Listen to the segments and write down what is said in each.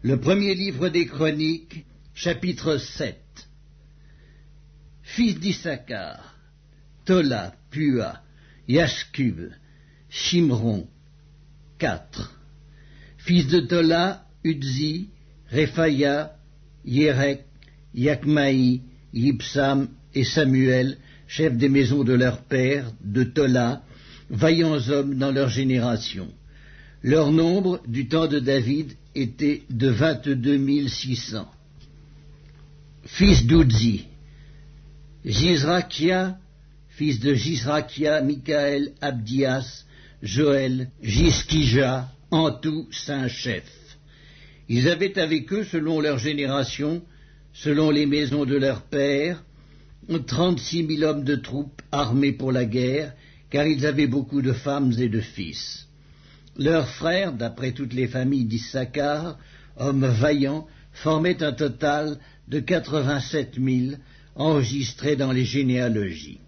Le premier livre des Chroniques, chapitre 7. Fils d'Issachar, Tola, Pua, Yashkub, Shimron, 4. Fils de Tola, Udzi, Rephaya, Yerek, Yakmaï, Yipsam et Samuel, chefs des maisons de leur père, de Tola, vaillants hommes dans leur génération. Leur nombre, du temps de David, était de 22 600. Fils d'Udzi, Jizrakia, fils de Jizrakia, Michaël, Abdias, Joël, Jiskija, en tout 5 chefs. Ils avaient avec eux, selon leur génération, selon les maisons de leur père, 36 000 hommes de troupes armés pour la guerre, car ils avaient beaucoup de femmes et de fils. Leurs frères, d'après toutes les familles d'Issachar, hommes vaillants, formaient un total de 87 000 enregistrés dans les généalogies.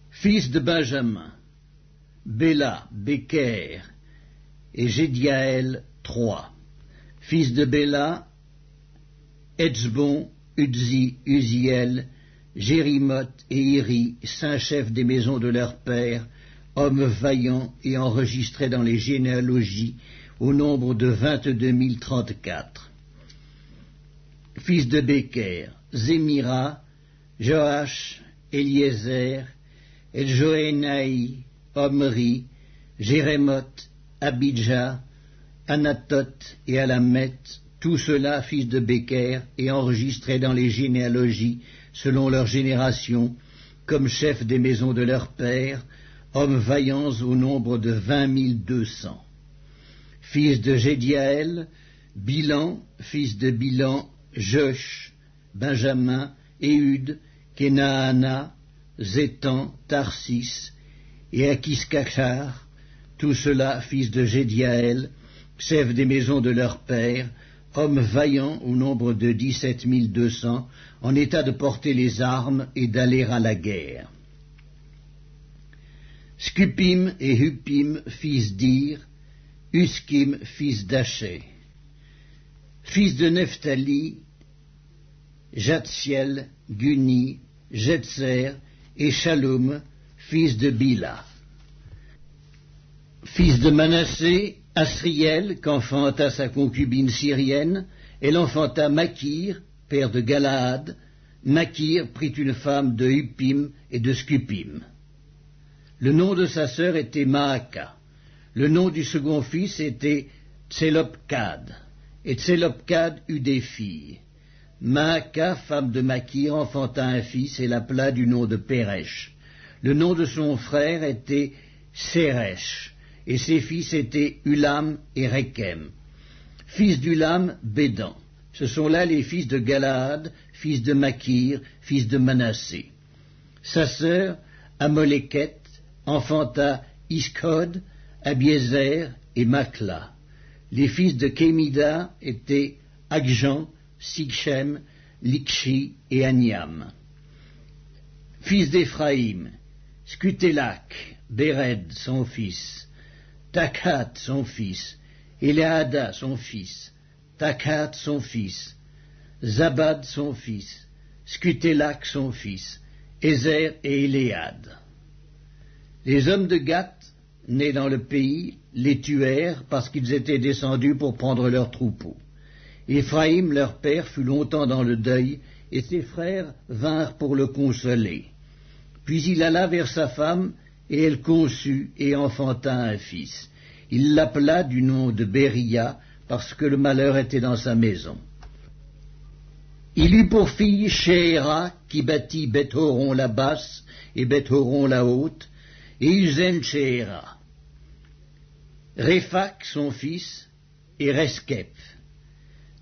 Fils de Benjamin, Béla, Béker et Jédiaël, 3. Fils de Béla, Etzbon, Udzi, Uziel, Jérimoth et Iri, 5 chefs des maisons de leur père, hommes vaillants et enregistrés dans les généalogies au nombre de 22 034. Fils de Béker, Zémira, Joach, Eliezer, Eljoénaï, Omri, Jérémoth, Abidja, Anatoth et Alamet, tous ceux-là fils de Béker et enregistrés dans les généalogies selon leur génération, comme chefs des maisons de leur père, hommes vaillants au nombre de 20 200. Fils de Jédiaël, Bilan, fils de Bilan, Josh, Benjamin, Éhud, Kenaana, Zétan, Tarsis et Akiskachar, tous ceux-là fils de Jédiaël, chefs des maisons de leur père, hommes vaillants au nombre de 17 200, en état de porter les armes et d'aller à la guerre. Scupim et Hupim, fils d'Ir, Uskim, fils d'Aché. Fils de Nephtali, Jatsiel, Guni, Jetser et Shalom, fils de Bila. Fils de Manassé, Asriel, qu'enfanta sa concubine syrienne, elle enfanta Makir, père de Galaad. Makir prit une femme de Hupim et de Scupim. Le nom de sa sœur était Maaka. Le nom du second fils était Tselopkad. Et Tselopkad eut des filles. Maaka, femme de Makir, enfanta un fils et l'appela du nom de Péresh. Le nom de son frère était Séresh, et ses fils étaient Ulam et Rekem. Fils d'Ulam, Bédan. Ce sont là les fils de Galaad, fils de Makir, fils de Manassé. Sa sœur, Amoléket, enfanta Iskod, Abiezer et Makla. Les fils de Kémida étaient Agjan, Sichem, Likshi et Aniam. Fils d'Éphraïm, Scutélak, Béred, son fils, Takhat, son fils, Éléada, son fils, Takhat, son fils, Zabad, son fils, Scutélak, son fils, Ézer et Éléad. Les hommes de Gath, nés dans le pays, les tuèrent parce qu'ils étaient descendus pour prendre leurs troupeaux. Éphraïm, leur père, fut longtemps dans le deuil, et ses frères vinrent pour le consoler. Puis il alla vers sa femme, et elle conçut et enfanta un fils. Il l'appela du nom de Béria, parce que le malheur était dans sa maison. Il eut pour fille Shéhéra, qui bâtit Beth-Horon la basse et Beth-Horon la haute, et Uzen Shéhéra. Réphak, son fils, et Reskep.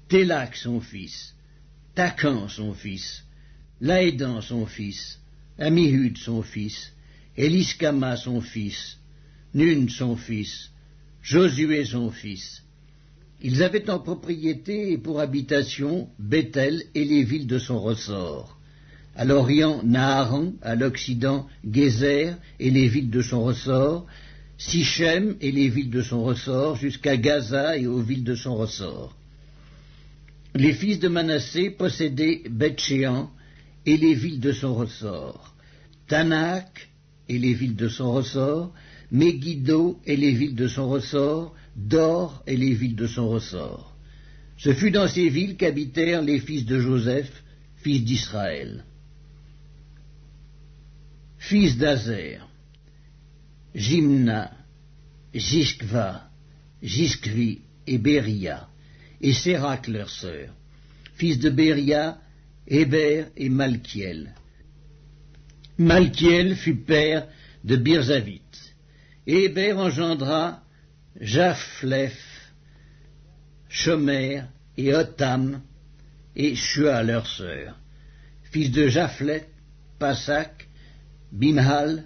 Télak, son fils, Takan, son fils, Laédan, son fils, Amihud, son fils, Eliskama, son fils, Nun, son fils, Josué, son fils. Ils avaient en propriété et pour habitation Bethel et les villes de son ressort. À l'orient, Naharan, à l'occident, Gézer et les villes de son ressort, Sichem et les villes de son ressort, jusqu'à Gaza et aux villes de son ressort. Les fils de Manassé possédaient Beth-Shéan et les villes de son ressort, Tanak et les villes de son ressort, Megiddo et les villes de son ressort, Dor et les villes de son ressort. Ce fut dans ces villes qu'habitèrent les fils de Joseph, fils d'Israël. Fils d'Azer, Jimna, Jishkva, Jishkvi et Béria, et Sérac leur sœur. Fils de Béria, Héber et Malkiel. Malkiel fut père de Birzavit. Et Héber engendra Japhlef, Shomer et Otam et Shua leur sœur. Fils de Japhlef, Pasak, Bimhal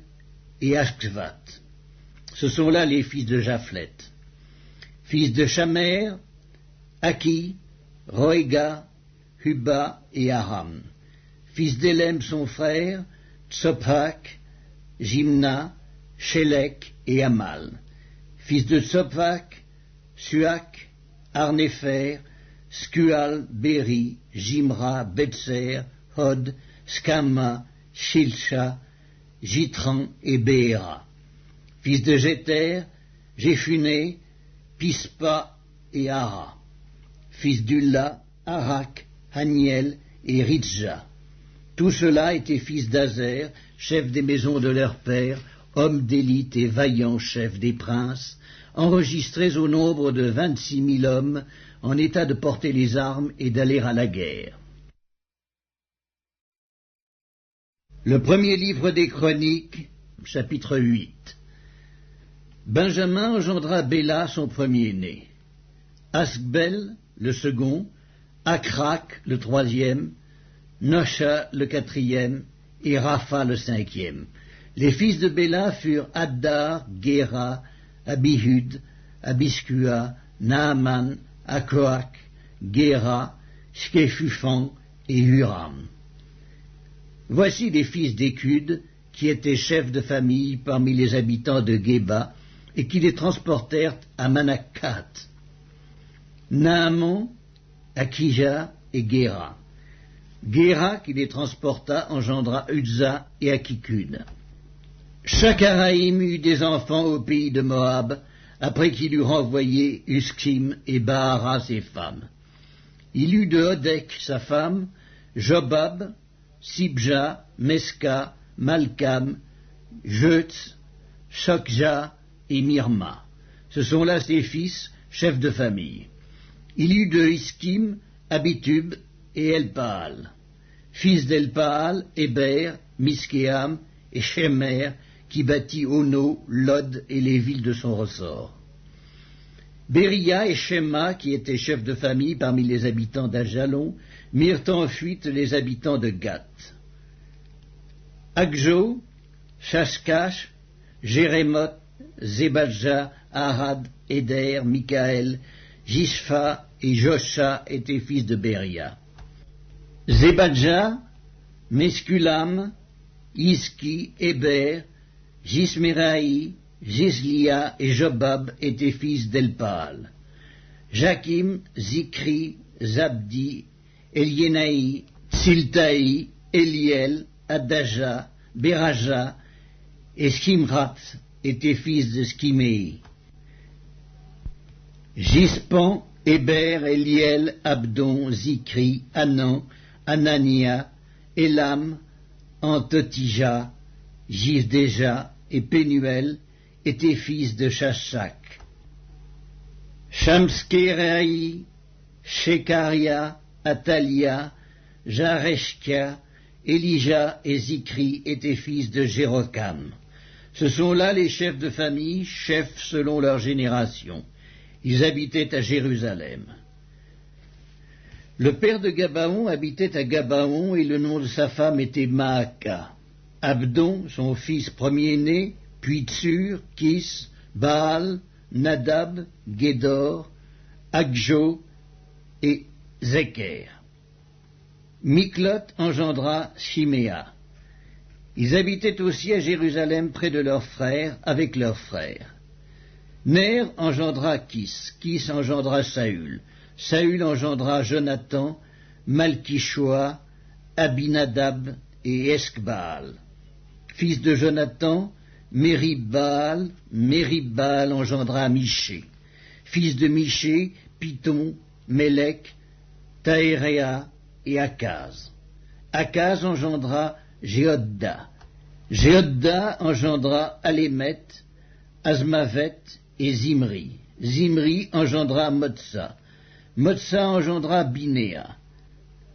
et Ashkvat. Ce sont là les fils de Japhlef. Fils de Shamer, Aki, Roïga, Huba et Aram. Fils d'Élem son frère, Tsophak, Jimna, Shélek et Amal. Fils de Tsophak, Suak, Arnépher, Skual, Béri, Jimra, Betser, Hod, Skama, Shilsha, Jitran et Béhéra. Fils de Jéter, Jéphuné, Pispa et Ara. Fils d'Ulla, Arak, Haniel et Ritja. Tout cela étaient fils d'Azer, chefs des maisons de leur père, hommes d'élite et vaillants chefs des princes, enregistrés au nombre de 26 000 hommes, en état de porter les armes et d'aller à la guerre. Le premier livre des Chroniques, chapitre 8. Benjamin engendra Béla, son premier-né, Asbel, le second, Akrak, le troisième, Nosha, le quatrième, et Rapha, le cinquième. Les fils de Béla furent Addar, Géra, Abihud, Abiskua, Naaman, Akoak, Géra, Shkefufan et Huram. Voici les fils d'Écud, qui étaient chefs de famille parmi les habitants de Géba, et qui les transportèrent à Manakat. Naaman, Akija et Géra. Géra, qui les transporta, engendra Uzza et Akikud. Shakaraïm eut des enfants au pays de Moab, après qu'il eut renvoyé Uskim et Bahara ses femmes. Il eut de Odek sa femme, Jobab, Sibja, Meska, Malkam, Jeutz, Shokja et Mirma. Ce sont là ses fils, chefs de famille. Il eut de Iskim, Abitub et Elpaal. Fils d'Elpaal, Héber, Miskéam et Shemer, qui bâtit Ono, Lod et les villes de son ressort. Béria et Shema, qui étaient chefs de famille parmi les habitants d'Ajalon, mirent en fuite les habitants de Gath. Agjo, Shashkash, Jérémoth, Zébadja, Arad, Éder, Mikaël, Jishpha et Josha étaient fils de Béria. Zébadja, Meskulam, Iski, Héber, Jismeraï, Jislia et Jobab étaient fils d'Elpaal. Jakim, Zikri, Zabdi, Eliénaï, Tsiltaï, Eliel, Adaja, Beraja et Skimrat étaient fils de Skiméi. Gispan, Héber, Eliel, Abdon, Zikri, Anan, Anania, Elam, Antotija, Jivdeja et Pénuel étaient fils de Shashak. Shamskeraï, Shekaria, Atalia, Jareshkia, Elija et Zikri étaient fils de Jérokam. Ce sont là les chefs de famille, chefs selon leur génération. Ils habitaient à Jérusalem. Le père de Gabaon habitait à Gabaon et le nom de sa femme était Maaka. Abdon, son fils premier-né, puis Tsur, Kis, Baal, Nadab, Gédor, Agjo et Zeker. Miklot engendra Shiméa. Ils habitaient aussi à Jérusalem près de leurs frères, avec leurs frères. Ner engendra Kis, Kis engendra Saül, Saül engendra Jonathan, Malkishoa, Abinadab et Eshbaal. Fils de Jonathan, Mérib-Baal, Mérib-Baal engendra Miché. Fils de Miché, Python, Mélec, Taéréa et Akaz. Akaz engendra Jéhodda. Jéhodda engendra Alémet, Azmavet et Zimri. Zimri engendra Motsa. Motsa engendra Binéa.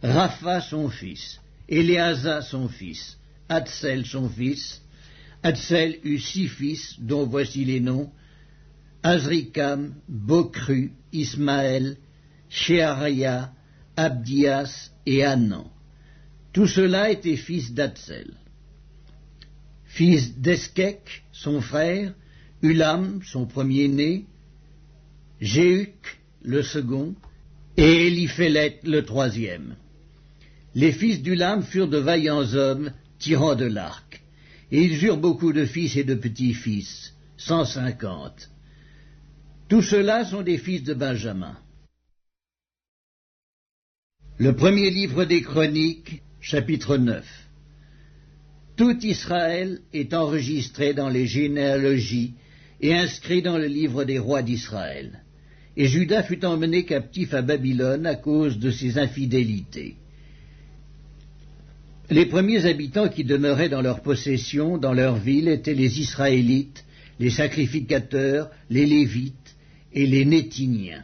Rapha son fils, Éléasa son fils, Hatsel son fils. Hatsel eut 6 fils, dont voici les noms: Azrikam, Bokru, Ismaël, Sheharia, Abdias et Hanan. Tout cela étaient fils d'Hatsel. Fils d'Eskek, son frère, Ulam, son premier-né, Jéhuc, le second, et Éliphélet, le troisième. Les fils d'Ulam furent de vaillants hommes, tirant de l'arc, et ils eurent beaucoup de fils et de petits-fils, 150. Tous ceux-là sont des fils de Benjamin. Le premier livre des Chroniques, chapitre 9. Tout Israël est enregistré dans les généalogies et inscrit dans le livre des rois d'Israël. Et Juda fut emmené captif à Babylone à cause de ses infidélités. Les premiers habitants qui demeuraient dans leur possession, dans leur ville, étaient les Israélites, les sacrificateurs, les Lévites et les Nétiniens.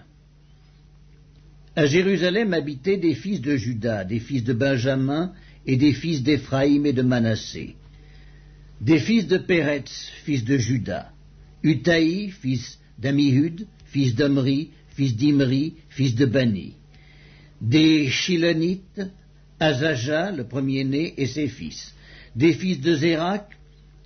À Jérusalem habitaient des fils de Juda, des fils de Benjamin et des fils d'Éphraïm et de Manassé. Des fils de Péretz, fils de Juda, Utaï, fils d'Amihud, fils d'Omri, fils d'Imri, fils de Bani. Des Shilonites, Azaja, le premier-né, et ses fils. Des fils de Zérak,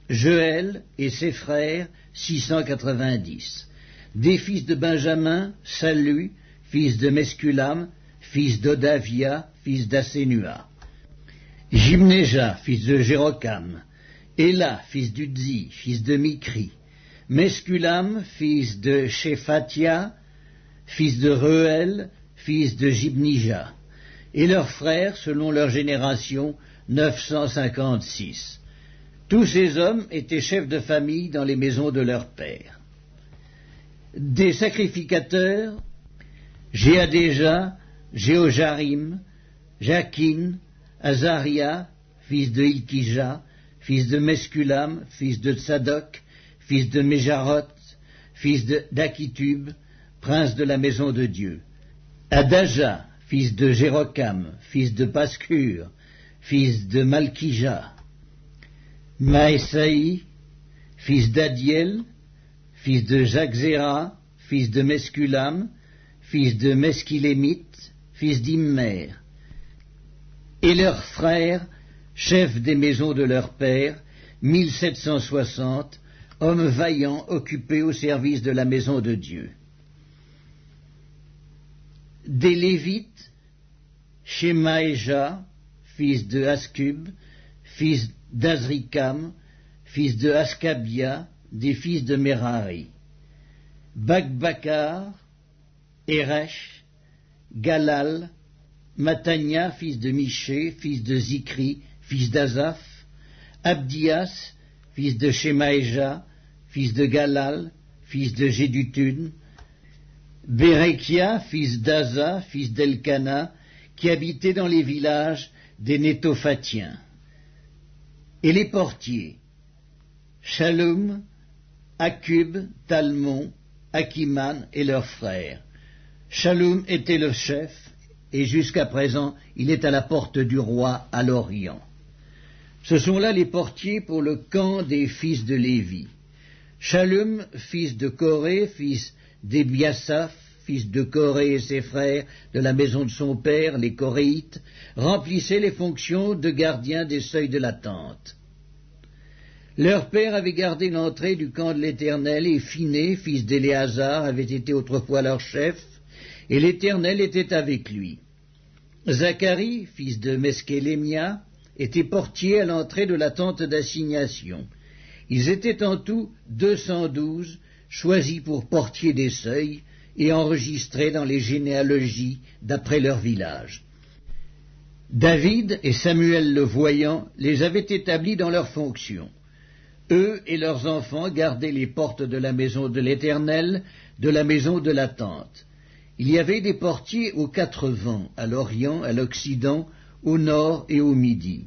Joël et ses frères, 690. Des fils de Benjamin, Salu, fils de Mesculam, fils d'Odavia, fils d'Assénua. Jimnéja, fils de Jérocam. Éla, fils d'Udzi, fils de Mikri. Mesculam, fils de Shéphatia, fils de Reuel, fils de Jibnija. Et leurs frères, selon leur génération, 956. Tous ces hommes étaient chefs de famille dans les maisons de leurs pères. Des sacrificateurs, Jéadéja, Jéhojarim, Jakin, Azaria, fils de Ilkija, fils de Mesculam, fils de Tsadok, fils de Méjaroth, fils d'Akitub, prince de la maison de Dieu. Adaja, fils de Jérocam, fils de Pascur, fils de Malkija. Maïsaï, fils d'Adiel, fils de Jaczéra, fils de Mesculam, fils de Mesquilémite, fils d'Immer. Et leurs frères, chefs des maisons de leur père, 1760, hommes vaillants occupés au service de la maison de Dieu. Des Lévites, Shemaéja, fils de Askub, fils d'Azrikam, fils de Askabia, des fils de Merari. Bakbakar, Eresh, Galal, Matania, fils de Miché, fils de Zikri, fils d'Azaph, Abdias, fils de Shemaéja, fils de Galal, fils de Jédutun, Bérekia, fils d'Aza, fils d'Elkana, qui habitait dans les villages des Nétophatiens. Et les portiers, Shalom, Akub, Talmon, Akiman et leurs frères. Shalom était le chef, et jusqu'à présent il est à la porte du roi à l'Orient. Ce sont là les portiers pour le camp des fils de Lévi. Shalom, fils de Coré, fils d'Ebiasaph, fils de Coré et ses frères, de la maison de son père, les Coréites, remplissait les fonctions de gardien des seuils de la tente. Leur père avait gardé l'entrée du camp de l'Éternel, et Phiné, fils d'Éléazar, avait été autrefois leur chef, et l'Éternel était avec lui. Zacharie, fils de Meskélémia, était portier à l'entrée de la tente d'assignation. Ils étaient en tout 212, choisis pour portiers des seuils et enregistrés dans les généalogies d'après leur village. David et Samuel le voyant les avaient établis dans leurs fonctions. Eux et leurs enfants gardaient les portes de la maison de l'Éternel, de la maison de la tente. Il y avait des portiers aux 4 vents, à l'Orient, à l'Occident, au Nord et au Midi.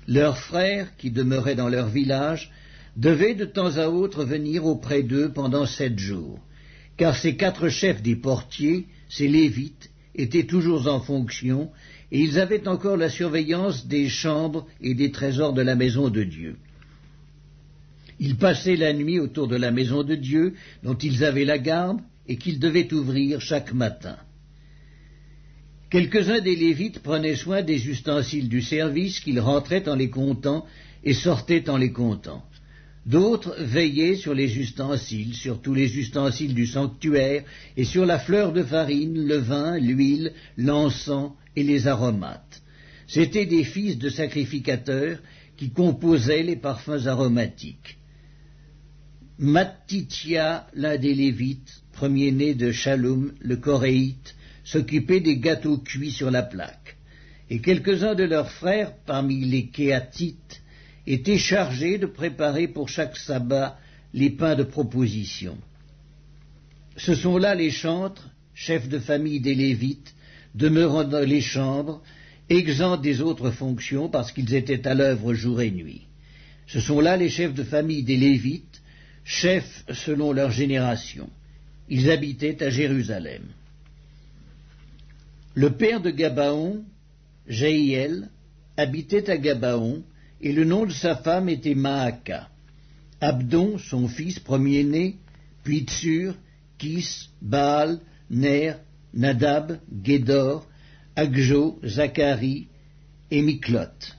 Leurs frères, qui demeuraient dans leur village, devaient de temps à autre venir auprès d'eux pendant 7 jours, car ces 4 chefs des portiers, ces Lévites, étaient toujours en fonction, et ils avaient encore la surveillance des chambres et des trésors de la maison de Dieu. Ils passaient la nuit autour de la maison de Dieu, dont ils avaient la garde, et qu'ils devaient ouvrir chaque matin. Quelques-uns des Lévites prenaient soin des ustensiles du service, qu'ils rentraient en les comptant et sortaient en les comptant. D'autres veillaient sur les ustensiles, sur tous les ustensiles du sanctuaire, et sur la fleur de farine, le vin, l'huile, l'encens et les aromates. C'étaient des fils de sacrificateurs qui composaient les parfums aromatiques. Mattithia, l'un des Lévites, premier-né de Shallum, le Coréite, s'occupait des gâteaux cuits sur la plaque, et quelques-uns de leurs frères, parmi les Kéatites, étaient chargés de préparer pour chaque sabbat les pains de proposition. Ce sont là les chantres, chefs de famille des Lévites, demeurant dans les chambres, exempts des autres fonctions parce qu'ils étaient à l'œuvre jour et nuit. Ce sont là les chefs de famille des Lévites, chefs selon leur génération. Ils habitaient à Jérusalem. Le père de Gabaon, Jehiel, habitait à Gabaon, et le nom de sa femme était Maaka. Abdon, son fils premier-né, puis Tsur, Kis, Baal, Ner, Nadab, Gédor, Agjo, Zacharie et Miklot.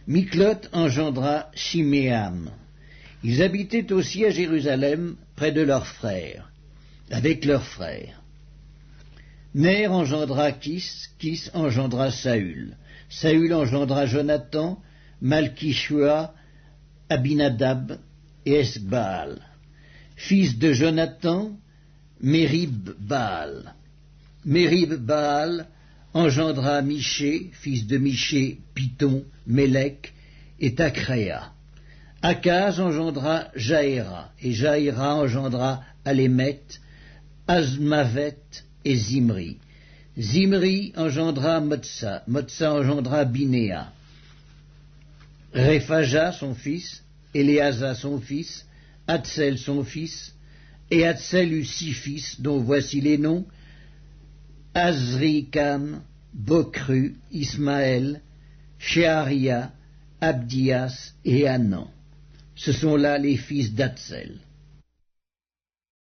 Miklot engendra Shiméam. Ils habitaient aussi à Jérusalem, près de leurs frères, avec leurs frères. Ner engendra Kis, Kis engendra Saül. Saül engendra Jonathan, Malkishua, Abinadab et Esbaal. Fils de Jonathan, Mérib-Baal. Mérib-Baal engendra Miché, fils de Miché, Python, Mélec et Tacréa. Akaz engendra Jaéra, et Jaéra engendra Alémet, Azmavet et Zimri. Zimri engendra Motsa, Motsa engendra Binéa. Réphaja son fils, Éléasa son fils, Hatsel son fils, et Hatsel eut 6 fils, dont voici les noms: Azrikam, Bokru, Ismaël, Sheharia, Abdias et Hanan. Ce sont là les fils d'Hatsel.